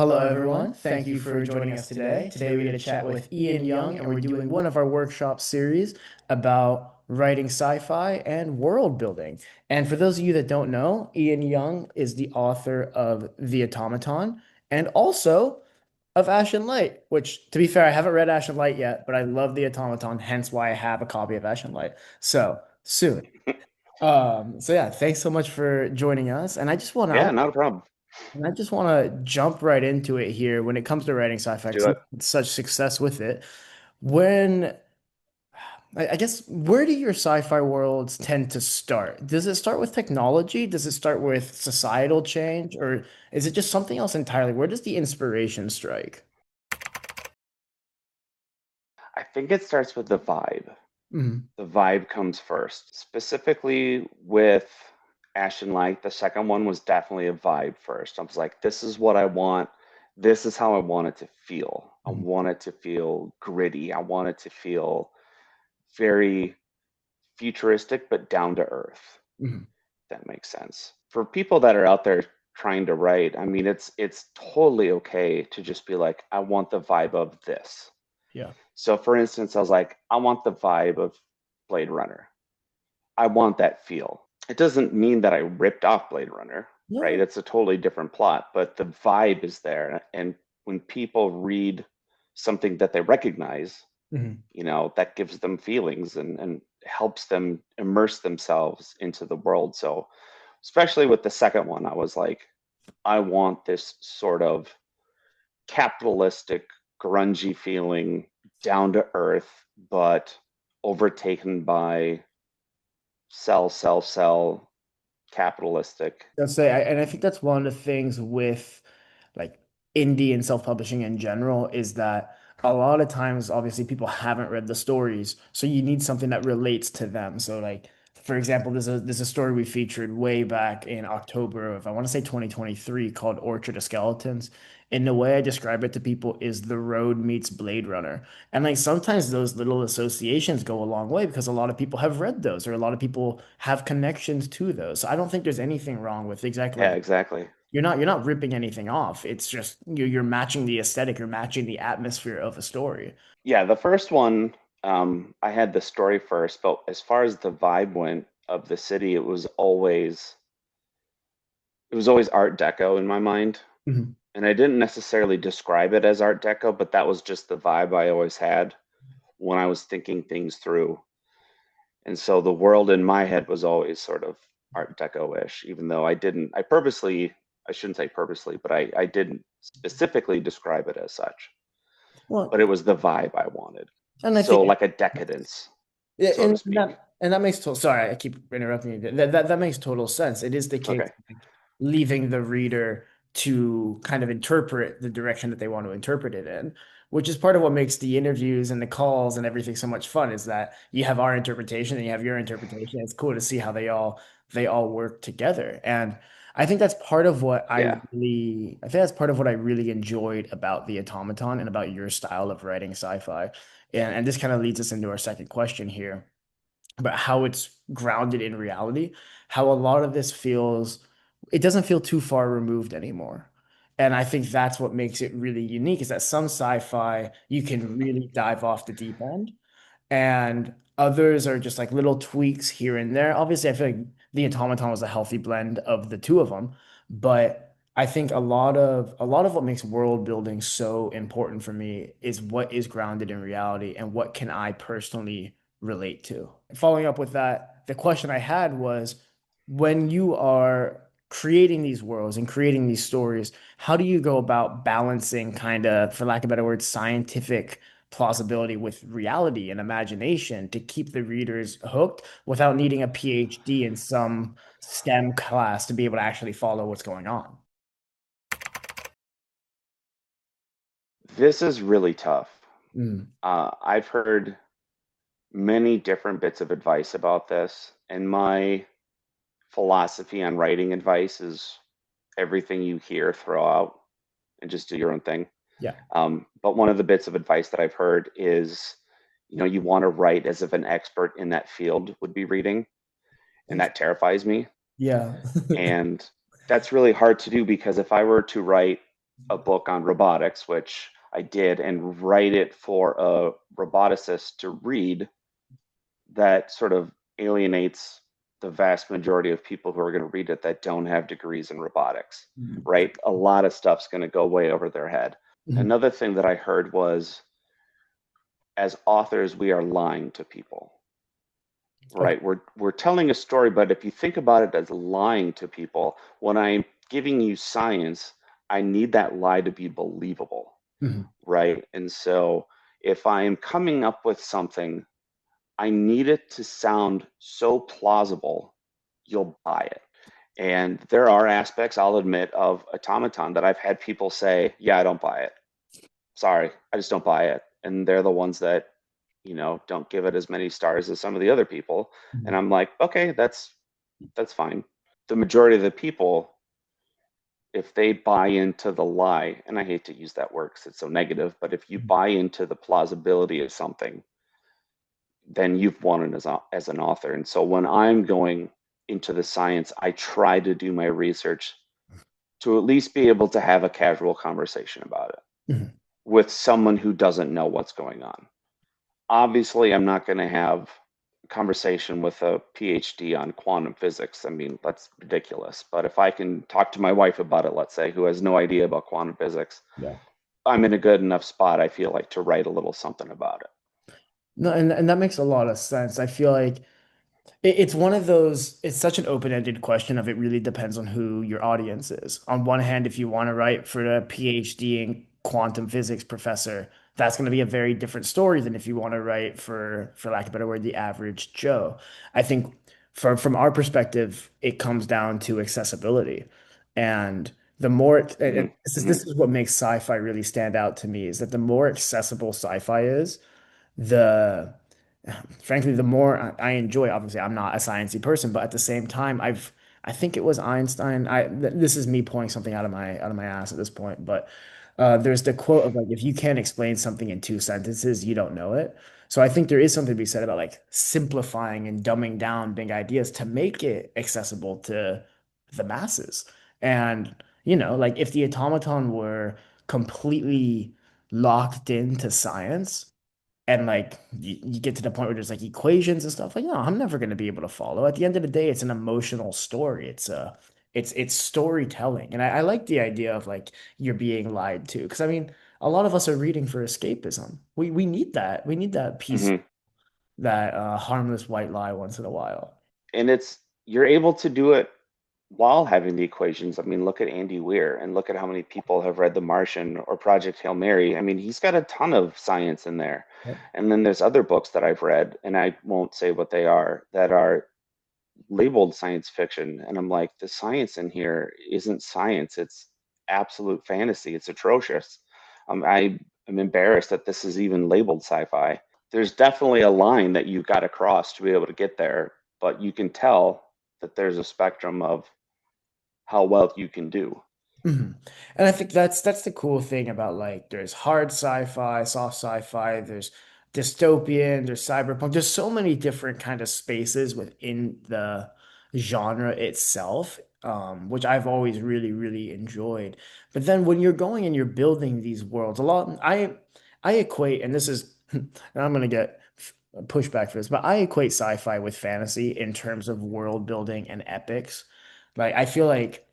Hello, everyone. Thank you for joining us today. Today, we get to chat with Ian Young, and we're doing one of our workshop series about writing sci-fi and world building. And for those of you that don't know, Ian Young is the author of The Automaton and also of Ash and Light, which, to be fair, I haven't read Ash and Light yet, but I love The Automaton, hence why I have a copy of Ash and Light. So soon. So yeah, thanks so much for joining us. And Yeah, not a problem. I just want to jump right into it here when it comes to writing sci-fi Do because it. you've had such success with it. When I guess where do your sci-fi worlds tend to start? Does it start with technology? Does it start with societal change, or is it just something else entirely? Where does the inspiration strike? I think it starts with the vibe. Mhm. The vibe comes first. Specifically with Ash and Light, the second one was definitely a vibe first. I was like, this is what I want. This is how I want it to feel. I Mhm. want it to feel gritty. I want it to feel very futuristic, but down to earth. Mhm. That makes sense. For people that are out there trying to write, I mean, it's totally okay to just be like, I want the vibe of this. Yeah. So for instance, I was like, I want the vibe of Blade Runner. I want that feel. It doesn't mean that I ripped off Blade Runner, right? No. It's a totally different plot, but the vibe is there. And when people read something that they recognize, Mhm. that gives them feelings and helps them immerse themselves into the world. So especially with the second one, I was like, I want this sort of capitalistic, grungy feeling, down to earth, but overtaken by sell, sell, sell, capitalistic. I'd say, and I think that's one of the things with like indie and self-publishing in general is that a lot of times, obviously, people haven't read the stories, so you need something that relates to them. So, like for example, there's a story we featured way back in October of I want to say 2023 called Orchard of Skeletons. And the way I describe it to people is The Road meets Blade Runner. And like sometimes those little associations go a long way because a lot of people have read those or a lot of people have connections to those. So I don't think there's anything wrong with exactly Yeah, like exactly. you're not ripping anything off. It's just you're matching the aesthetic, you're matching the atmosphere of a story. Yeah, the first one, I had the story first, but as far as the vibe went of the city, it was always Art Deco in my mind. Mhm. And I didn't necessarily describe it as Art Deco, but that was just the vibe I always had when I was thinking things through. And so the world in my head was always sort of Art Deco-ish, even though I shouldn't say purposely, but I didn't specifically describe it as such. Well, But it was the vibe I wanted. and I So think like a decadence, yeah, so to speak. and that makes total. Sorry, I keep interrupting you. That makes total sense. It is the case, Okay. like, leaving the reader to kind of interpret the direction that they want to interpret it in, which is part of what makes the interviews and the calls and everything so much fun. Is that you have our interpretation and you have your interpretation. It's cool to see how they all work together, and I think that's part of what Yeah. I think that's part of what I really enjoyed about the automaton and about your style of writing sci-fi. And this kind of leads us into our second question here about how it's grounded in reality, how a lot of this it doesn't feel too far removed anymore. And I think that's what makes it really unique is that some sci-fi you can really dive off the deep end and others are just like little tweaks here and there. Obviously, I feel like the automaton was a healthy blend of the two of them, but I think a lot of what makes world building so important for me is what is grounded in reality and what can I personally relate to. Following up with that, the question I had was when you are creating these worlds and creating these stories, how do you go about balancing kind of, for lack of a better word, scientific plausibility with reality and imagination to keep the readers hooked without needing a PhD in some STEM class to be able to actually follow what's going on. This is really tough. Mm. I've heard many different bits of advice about this, and my philosophy on writing advice is everything you hear, throw out and just do your own thing. Yeah. But one of the bits of advice that I've heard is, you want to write as if an expert in that field would be reading, and that terrifies me. Yeah. And that's really hard to do because if I were to write a book on robotics, which I did, and write it for a roboticist to read that sort of alienates the vast majority of people who are going to read it that don't have degrees in robotics, Mhm. right? A lot of stuff's going to go way over their head. Mhm. Another thing that I heard was as authors, we are lying to people, Okay. right? We're telling a story, but if you think about it as lying to people, when I'm giving you science, I need that lie to be believable, Mhm. right? And so if I'm coming up with something, I need it to sound so plausible, you'll buy it. And there are aspects, I'll admit, of Automaton that I've had people say, yeah, I don't buy it. Sorry, I just don't buy it. And they're the ones that, don't give it as many stars as some of the other people. And Mhm. I'm like, okay, that's fine. The majority of the people, if they buy into the lie, and I hate to use that word because it's so negative, but if you buy into the plausibility of something, then you've won it as an author. And so when I'm going into the science, I try to do my research to at least be able to have a casual conversation about it Mhm. with someone who doesn't know what's going on. Obviously, I'm not going to have a conversation with a PhD on quantum physics. I mean, that's ridiculous. But if I can talk to my wife about it, let's say, who has no idea about quantum physics, Yeah. I'm in a good enough spot, I feel like, to write a little something about it. No, and that makes a lot of sense. I feel like it's one of those, it's such an open-ended question of it really depends on who your audience is. On one hand, if you want to write for a PhD in quantum physics professor, that's going to be a very different story than if you want to write for lack of a better word, the average Joe. I think from our perspective, it comes down to accessibility. And the more, Hmm. Hmm. this is what makes sci-fi really stand out to me, is that the more accessible sci-fi is, the frankly, the more I enjoy, obviously, I'm not a sciencey person, but at the same time, I think it was Einstein. This is me pulling something out of my ass at this point, but there's the quote of like, if you can't explain something in two sentences, you don't know it. So I think there is something to be said about like simplifying and dumbing down big ideas to make it accessible to the masses. And, like if the automaton were completely locked into science, and like you get to the point where there's like equations and stuff like no, I'm never going to be able to follow. At the end of the day, it's an emotional story. It's storytelling, and I like the idea of like you're being lied to, because I mean a lot of us are reading for escapism. We need that. We need that peace, Hmm. that harmless white lie once in a while. And you're able to do it while having the equations. I mean, look at Andy Weir and look at how many people have read The Martian or Project Hail Mary. I mean, he's got a ton of science in there. Yep. And then there's other books that I've read, and I won't say what they are, that are labeled science fiction. And I'm like, the science in here isn't science, it's absolute fantasy. It's atrocious. I am embarrassed that this is even labeled sci-fi. There's definitely a line that you got to cross to be able to get there, but you can tell that there's a spectrum of how well you can do. Mhm. And I think that's the cool thing about like there's hard sci-fi, soft sci-fi, there's dystopian, there's cyberpunk. There's so many different kind of spaces within the genre itself, which I've always really, really enjoyed. But then when you're going and you're building these worlds, a lot I equate, and this is and I'm gonna get pushback for this, but I equate sci-fi with fantasy in terms of world building and epics. Like I feel like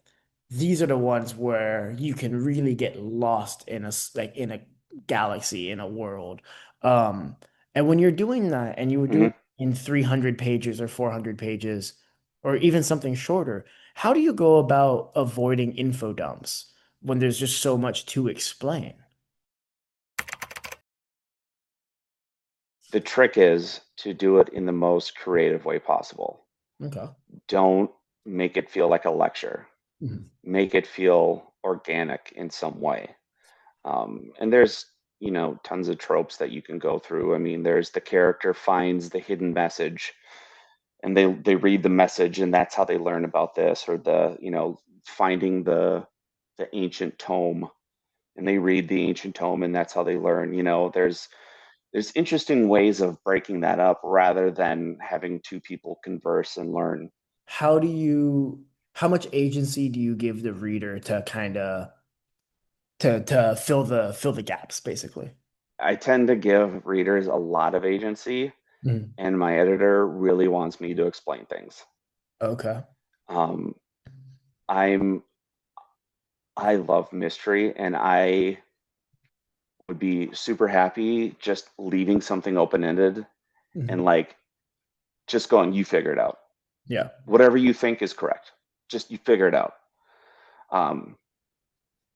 these are the ones where you can really get lost in like in a galaxy, in a world. Um, and when you're doing that and you were doing Hmm. in 300 pages or 400 pages or even something shorter, how do you go about avoiding info dumps when there's just so much to explain? The trick is to do it in the most creative way possible. Okay. Don't make it feel like a lecture. Mhm. Make it feel organic in some way. And there's, tons of tropes that you can go through. I mean, there's the character finds the hidden message and they read the message and that's how they learn about this, or finding the ancient tome and they read the ancient tome and that's how they learn. There's interesting ways of breaking that up rather than having two people converse and learn. How do you, how much agency do you give the reader to kind of to fill the gaps, basically. I tend to give readers a lot of agency, Mm. and my editor really wants me to explain things. Okay. Um, I'm I love mystery, and I would be super happy just leaving something open-ended and Mhm. like just going, you figure it out. Yeah. Whatever you think is correct, just you figure it out. Um,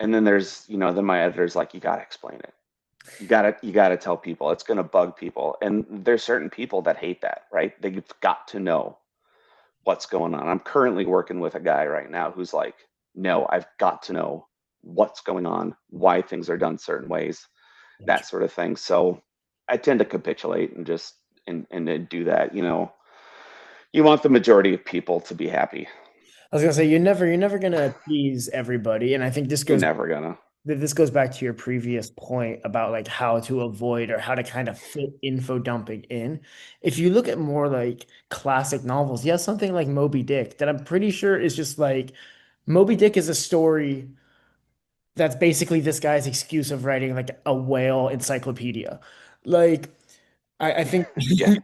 and then then my editor's like, you gotta explain it. You gotta tell people. It's gonna bug people. And there's certain people that hate that, right? They've got to know what's going on. I'm currently working with a guy right now who's like, no, I've got to know what's going on, why things are done certain ways, that sort of thing. So I tend to capitulate and just and then do that. You want the majority of people to be happy. I was gonna say you're never gonna appease everybody, and I think You're never gonna. this goes back to your previous point about like how to avoid or how to kind of fit info dumping in. If you look at more like classic novels, yes, something like Moby Dick that I'm pretty sure is just like Moby Dick is a story that's basically this guy's excuse of writing like a whale encyclopedia. Like I think Yeah.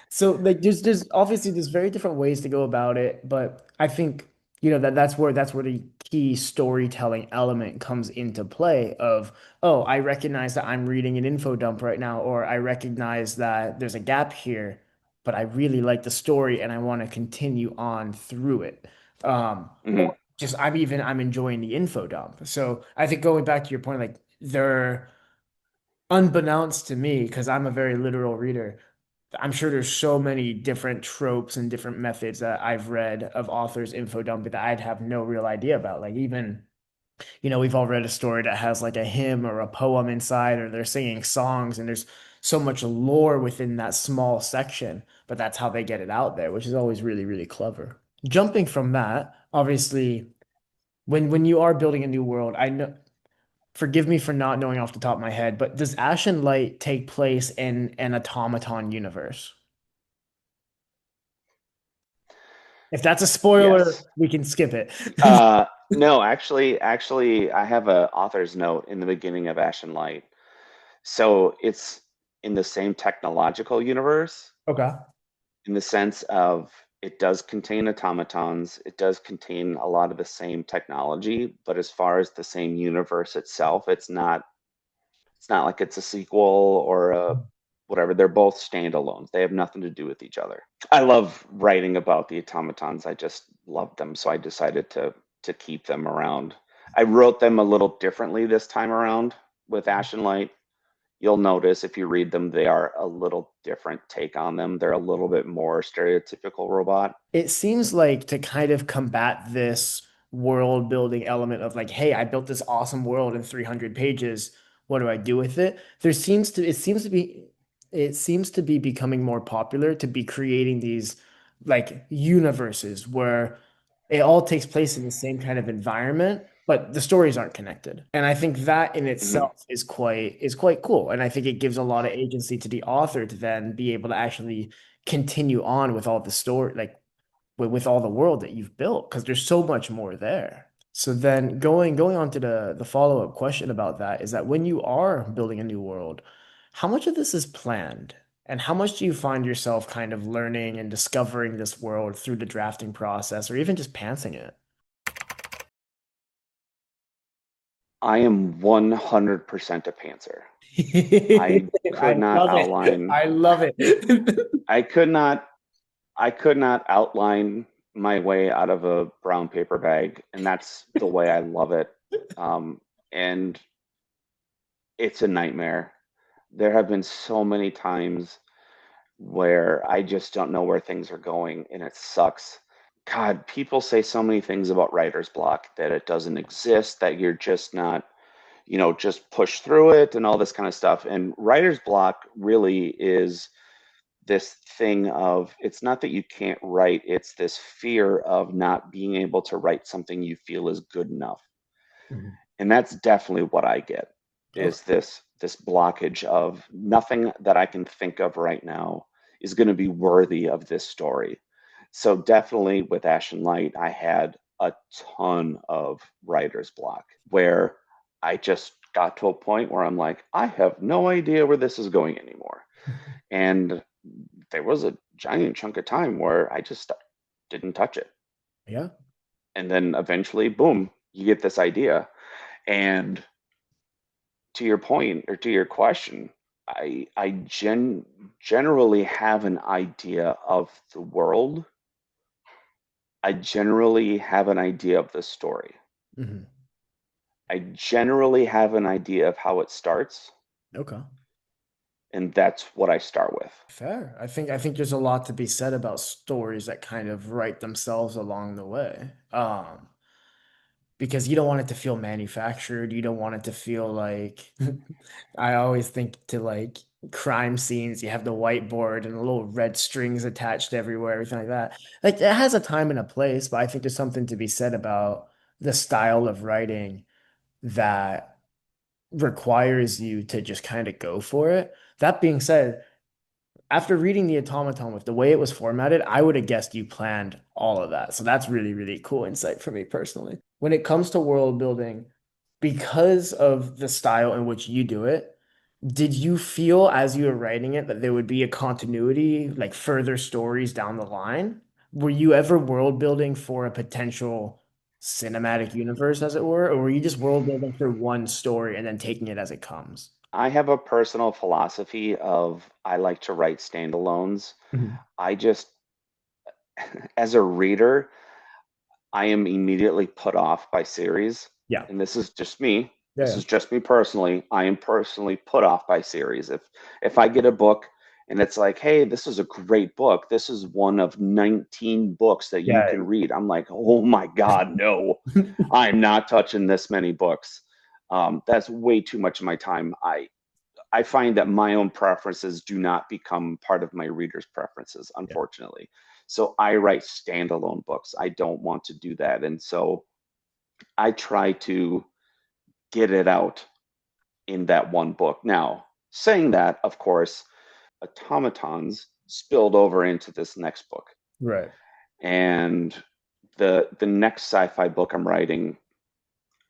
so like there's obviously there's very different ways to go about it, but I think that's where the key storytelling element comes into play of, oh, I recognize that I'm reading an info dump right now, or I recognize that there's a gap here, but I really like the story and I want to continue on through it. Hmm. Or just I'm enjoying the info dump. So I think going back to your point, like they're unbeknownst to me, because I'm a very literal reader, I'm sure there's so many different tropes and different methods that I've read of authors info dumping that I'd have no real idea about. Like even, we've all read a story that has like a hymn or a poem inside, or they're singing songs, and there's so much lore within that small section, but that's how they get it out there, which is always really, really clever. Jumping from that, obviously, when you are building a new world, I know, forgive me for not knowing off the top of my head, but does Ash and Light take place in an automaton universe? If that's a Yes. spoiler, we can skip it. No, actually, I have a author's note in the beginning of Ash and Light. So it's in the same technological universe Okay. in the sense of it does contain automatons, it does contain a lot of the same technology, but as far as the same universe itself, it's not like it's a sequel or a whatever. They're both standalones. They have nothing to do with each other. I love writing about the automatons. I just love them, so I decided to keep them around. I wrote them a little differently this time around with Ash and Light. You'll notice if you read them, they are a little different take on them. They're a little bit more stereotypical robot. It seems like to kind of combat this world building element of like, hey, I built this awesome world in 300 pages. What do I do with it? It seems to be becoming more popular to be creating these like universes where it all takes place in the same kind of environment, but the stories aren't connected. And I think that in Hmm. itself is quite cool. And I think it gives a lot of agency to the author to then be able to actually continue on with all the story, like with all the world that you've built, because there's so much more there. So then going on to the follow-up question about that is that when you are building a new world, how much of this is planned? And how much do you find yourself kind of learning and discovering this world through the drafting process or even just pantsing it? I am 100% a pantser. I I could not love it. outline. I love it. I could not. I could not outline my way out of a brown paper bag, and that's the way I love it. And it's a nightmare. There have been so many times where I just don't know where things are going, and it sucks. God, people say so many things about writer's block that it doesn't exist, that you're just not, just push through it and all this kind of stuff. And writer's block really is this thing of it's not that you can't write, it's this fear of not being able to write something you feel is good enough. Mhm. And that's definitely what I get Okay. is this blockage of nothing that I can think of right now is going to be worthy of this story. So definitely with Ash and Light, I had a ton of writer's block where I just got to a point where I'm like, I have no idea where this is going anymore. And there was a giant chunk of time where I just didn't touch it. Yeah. And then eventually, boom, you get this idea. And to your point or to your question, I generally have an idea of the world. I generally have an idea of the story. Hmm. I generally have an idea of how it starts, Okay. and that's what I start with. Fair. I think there's a lot to be said about stories that kind of write themselves along the way. Because you don't want it to feel manufactured. You don't want it to feel like I always think to like crime scenes, you have the whiteboard and the little red strings attached everywhere, everything like that. Like it has a time and a place, but I think there's something to be said about the style of writing that requires you to just kind of go for it. That being said, after reading the automaton with the way it was formatted, I would have guessed you planned all of that. So that's really, really cool insight for me personally. When it comes to world building, because of the style in which you do it, did you feel as you were writing it that there would be a continuity, like further stories down the line? Were you ever world building for a potential cinematic universe, as it were, or were you just world building for one story and then taking it as it comes? I have a personal philosophy of I like to write standalones. Mhm. I just, as a reader, I am immediately put off by series. Yeah. And this is just me. Yeah. This Yeah. is just me personally. I am personally put off by series. If I get a book and it's like, hey, this is a great book. This is one of 19 books that you Yeah. can read. I'm like, oh my God, no. I'm not touching this many books. That's way too much of my time. I find that my own preferences do not become part of my readers' preferences, Yeah. unfortunately. So I write standalone books. I don't want to do that. And so I try to get it out in that one book. Now, saying that, of course, automatons spilled over into this next book. Right. And the next sci-fi book I'm writing,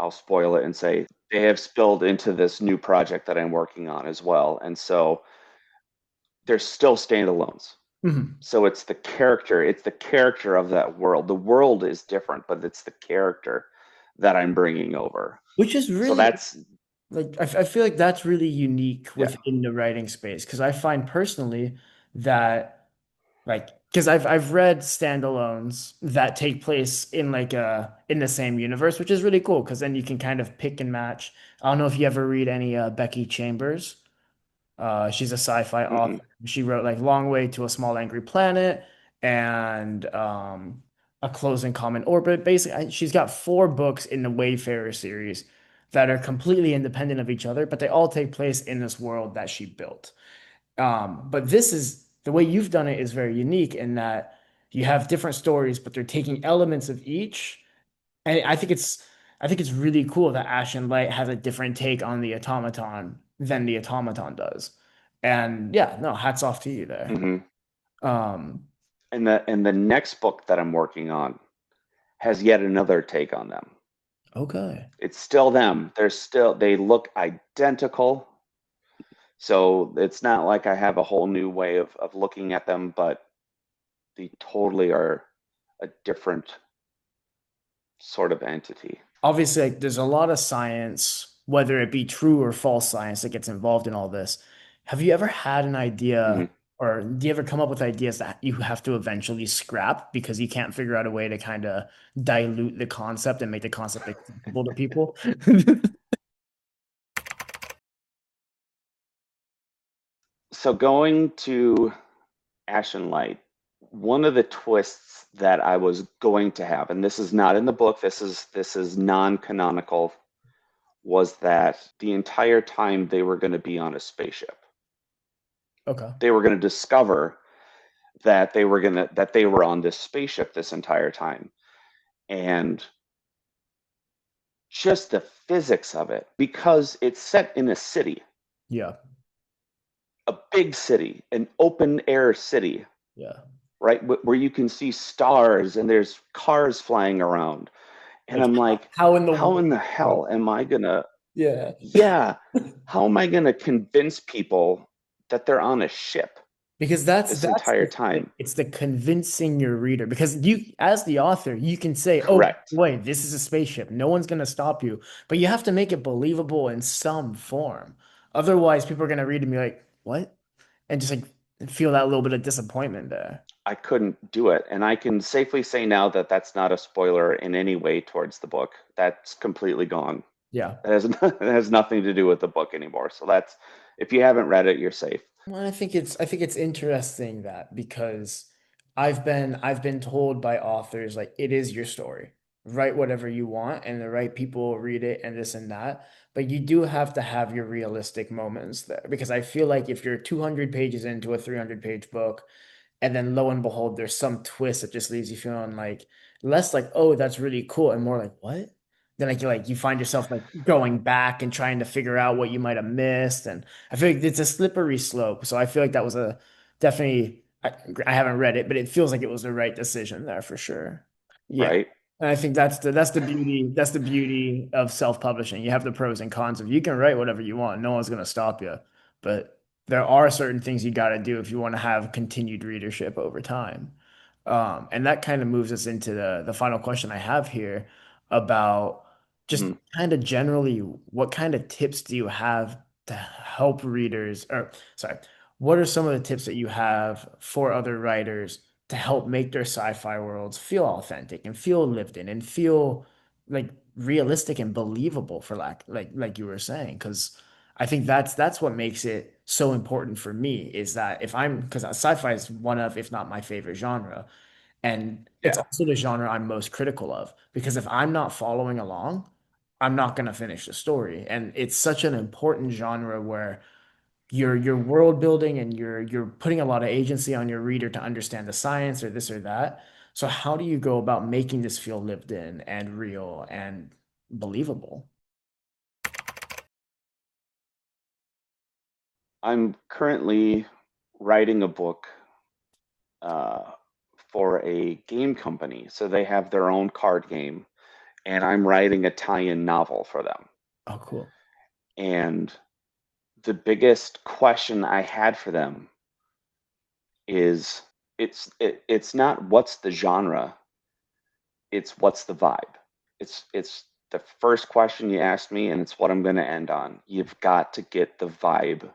I'll spoil it and say they have spilled into this new project that I'm working on as well. And so they're still standalones. Mhm. So it's the character of that world. The world is different, but it's the character that I'm bringing over. Which is So really that's, like I feel like that's really unique yeah. within the writing space because I find personally that like because I've read standalones that take place in like in the same universe, which is really cool because then you can kind of pick and match. I don't know if you ever read any Becky Chambers. She's a sci-fi Mm-mm. author. She wrote like Long Way to a Small Angry Planet and A Closing Common Orbit. Basically, she's got four books in the Wayfarer series that are completely independent of each other, but they all take place in this world that she built. But this is the way you've done it is very unique in that you have different stories, but they're taking elements of each. And I think it's really cool that Ash and Light has a different take on the automaton than the automaton does. And yeah, no, hats off to you there. Mm-hmm. Um, And the next book that I'm working on has yet another take on them. okay. It's still them. They look identical. So it's not like I have a whole new way of looking at them, but they totally are a different sort of entity. Obviously, like, there's a lot of science, whether it be true or false science, that gets involved in all this. Have you ever had an idea, Mm-hmm. or do you ever come up with ideas that you have to eventually scrap because you can't figure out a way to kind of dilute the concept and make the concept acceptable to people? So going to Ash and Light, one of the twists that I was going to have, and this is not in the book, this is non-canonical, was that the entire time they were going to be on a spaceship. Okay. They were going to discover that they were on this spaceship this entire time. And just the physics of it, because it's set in a city, Yeah. a big city, an open air city, Yeah. right? Where you can see stars and there's cars flying around. And Like I'm like, how in the how world? in the hell am I gonna? Yeah. Yeah, how am I going to convince people that they're on a ship Because that's this that's entire the thing. time? It's the convincing your reader. Because you, as the author, you can say, "Oh, Correct. wait, this is a spaceship. No one's gonna stop you." But you have to make it believable in some form. Otherwise, people are gonna read and be like, "What?" And just like feel that little bit of disappointment there. I couldn't do it. And I can safely say now that that's not a spoiler in any way towards the book. That's completely gone. Yeah. It has nothing to do with the book anymore. So that's, if you haven't read it, you're safe. Well, I think it's interesting that because I've been told by authors like it is your story. Write whatever you want and the right people will read it and this and that. But you do have to have your realistic moments there because I feel like if you're 200 pages into a 300-page book and then lo and behold, there's some twist that just leaves you feeling like less like, oh, that's really cool, and more like, what? Then like you find yourself like going back and trying to figure out what you might have missed. And I feel like it's a slippery slope. So I feel like that was a definitely I haven't read it, but it feels like it was the right decision there for sure. Yeah. Right? And I think that's the beauty of self-publishing. You have the pros and cons of you can write whatever you want. No one's gonna stop you. But there are certain things you got to do if you want to have continued readership over time. And that kind of moves us into the final question I have here about just Mhm. kind of generally, what kind of tips do you have to help readers, or sorry, what are some of the tips that you have for other writers to help make their sci-fi worlds feel authentic and feel lived in and feel like realistic and believable for like you were saying? Because I think that's what makes it so important for me is that if I'm because sci-fi is one of, if not my favorite genre, and it's Yeah. also the genre I'm most critical of because if I'm not following along, I'm not going to finish the story. And it's such an important genre where you're world building and you're putting a lot of agency on your reader to understand the science or this or that. So how do you go about making this feel lived in and real and believable? I'm currently writing a book uh, for a game company. So they have their own card game, and I'm writing a tie-in novel for them. Oh, cool. And the biggest question I had for them is it's not what's the genre, it's what's the vibe. It's the first question you asked me, and it's what I'm going to end on. You've got to get the vibe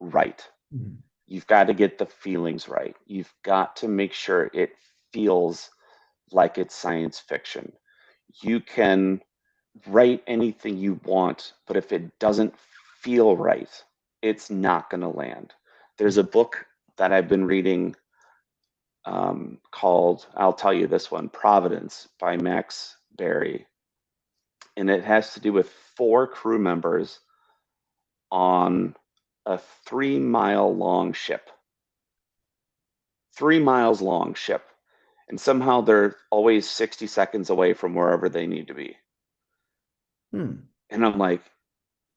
right. Mhm. You've got to get the feelings right. You've got to make sure it feels like it's science fiction. You can write anything you want, but if it doesn't feel right, it's not going to land. There's a book that I've been reading called, I'll tell you this one, Providence by Max Berry. And it has to do with four crew members on a 3 mile long ship, 3 miles long ship. And somehow they're always 60 seconds away from wherever they need to be. Hmm. And I'm like,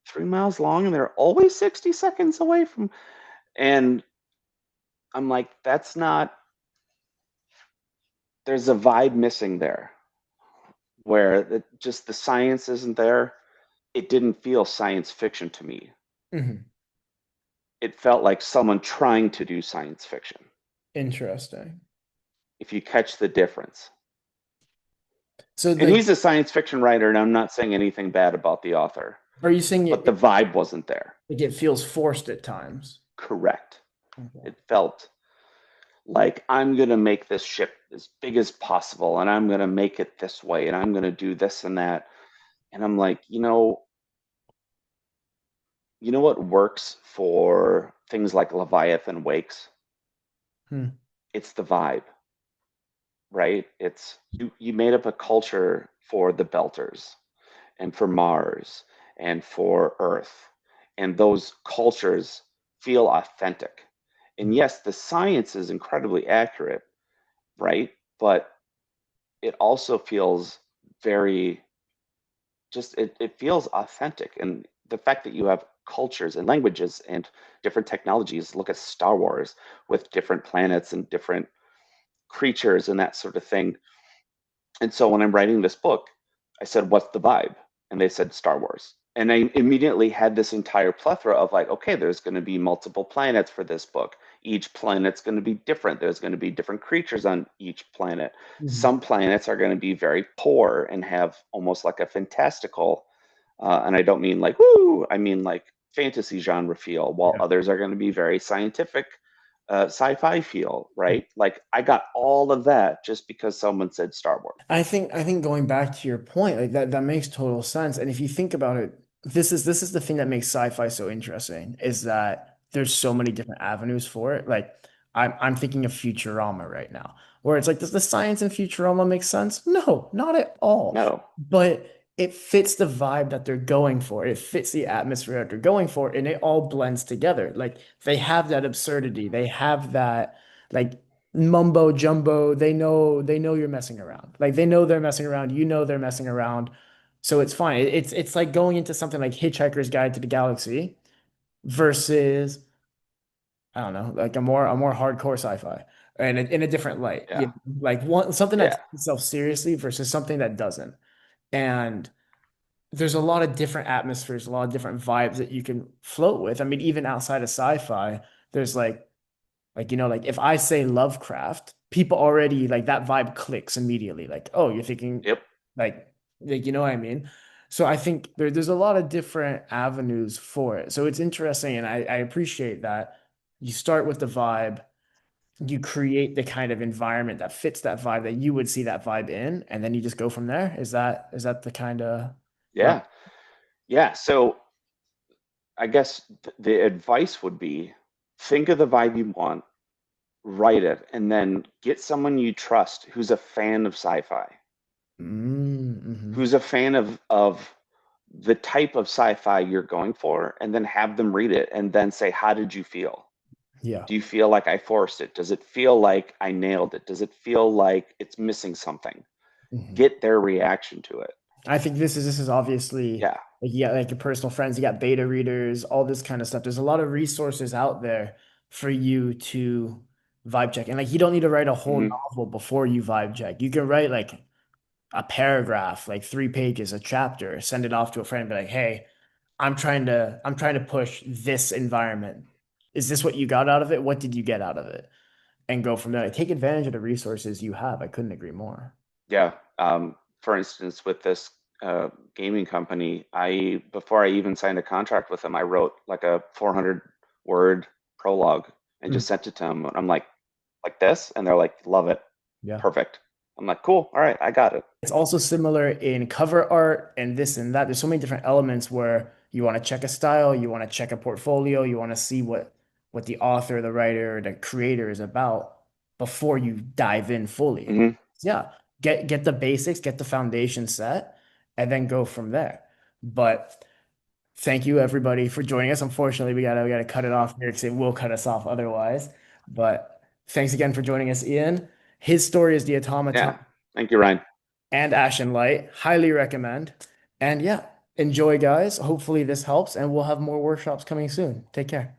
3 miles long and they're always 60 seconds away from, and I'm like, that's not, there's a vibe missing there where just the science isn't there. It didn't feel science fiction to me. Mhm. It felt like someone trying to do science fiction, Interesting. if you catch the difference. So And like, he's a science fiction writer, and I'm not saying anything bad about the author, are you saying but the vibe wasn't there. it feels forced at times? Correct. Okay. It felt like I'm going to make this ship as big as possible, and I'm going to make it this way, and I'm going to do this and that. And I'm like, you know what works for things like Leviathan Wakes? Hmm. It's the vibe, right? It's you made up a culture for the Belters and for Mars and for Earth. And those cultures feel authentic. And yes, the science is incredibly accurate, right? But it also feels very it feels authentic. And the fact that you have cultures and languages and different technologies, look at Star Wars with different planets and different creatures and that sort of thing. And so when I'm writing this book, I said, what's the vibe? And they said Star Wars. and I immediately had this entire plethora of like, okay, there's going to be multiple planets for this book. Each planet's going to be different. There's going to be different creatures on each planet. Mhm. Some planets are going to be very poor and have almost like a fantastical, and I don't mean like woo, I mean like fantasy genre feel, while Yeah. others are going to be very scientific, sci-fi feel, right? Like I got all of that just because someone said Star Wars. I think going back to your point, like that makes total sense. And if you think about it, this is the thing that makes sci-fi so interesting, is that there's so many different avenues for it. Like I'm thinking of Futurama right now, where it's like, does the science in Futurama make sense? No, not at all. No, But it fits the vibe that they're going for. It fits the atmosphere that they're going for, and it all blends together. Like they have that absurdity, they have that like mumbo jumbo. They know you're messing around. Like they know they're messing around, you know they're messing around. So it's fine. It's like going into something like Hitchhiker's Guide to the Galaxy versus, I don't know, like a more hardcore sci-fi and in a different light. yeah, Like one something that yeah. takes itself seriously versus something that doesn't. And there's a lot of different atmospheres, a lot of different vibes that you can float with. I mean, even outside of sci-fi, there's like, like if I say Lovecraft, people already like that vibe clicks immediately. Like, oh, you're thinking Yep. like you know what I mean? So I think there's a lot of different avenues for it. So it's interesting, and I appreciate that you start with the vibe, you create the kind of environment that fits that vibe that you would see that vibe in, and then you just go from there. Is that the kind of route? Yeah. Yeah. So I guess the advice would be think of the vibe you want, write it, and then get someone you trust who's a fan of sci-fi, Mm-hmm. who's a fan of the type of sci-fi you're going for, and then have them read it and then say, how did you feel? Yeah. Do you feel like I forced it? Does it feel like I nailed it? Does it feel like it's missing something? Mhm. Get their reaction to it. I think this is obviously Yeah. like, you got like your personal friends, you got beta readers, all this kind of stuff. There's a lot of resources out there for you to vibe check. And like you don't need to write a whole Hmm. novel before you vibe check. You can write like a paragraph, like 3 pages, a chapter, send it off to a friend, and be like, hey, I'm trying to push this environment. Is this what you got out of it? What did you get out of it? And go from there. Like, take advantage of the resources you have. I couldn't agree more. Yeah. For instance, with this gaming company, I before I even signed a contract with them, I wrote like a 400 word prologue and Mm. just sent it to them. I'm like this, and they're like, love it, Yeah. perfect. I'm like, cool, all right, I got it. It's also similar in cover art and this and that. There's so many different elements where you want to check a style, you want to check a portfolio, you want to see what the author, the writer, the creator is about before you dive in fully. Hmm. Yeah, get the basics, get the foundation set, and then go from there. But thank you everybody for joining us. Unfortunately, we gotta cut it off here because it will cut us off otherwise. But thanks again for joining us, Ian. His story is The Automaton Yeah, thank you, Ryan. and Ashen Light. Highly recommend. And yeah, enjoy, guys. Hopefully this helps, and we'll have more workshops coming soon. Take care.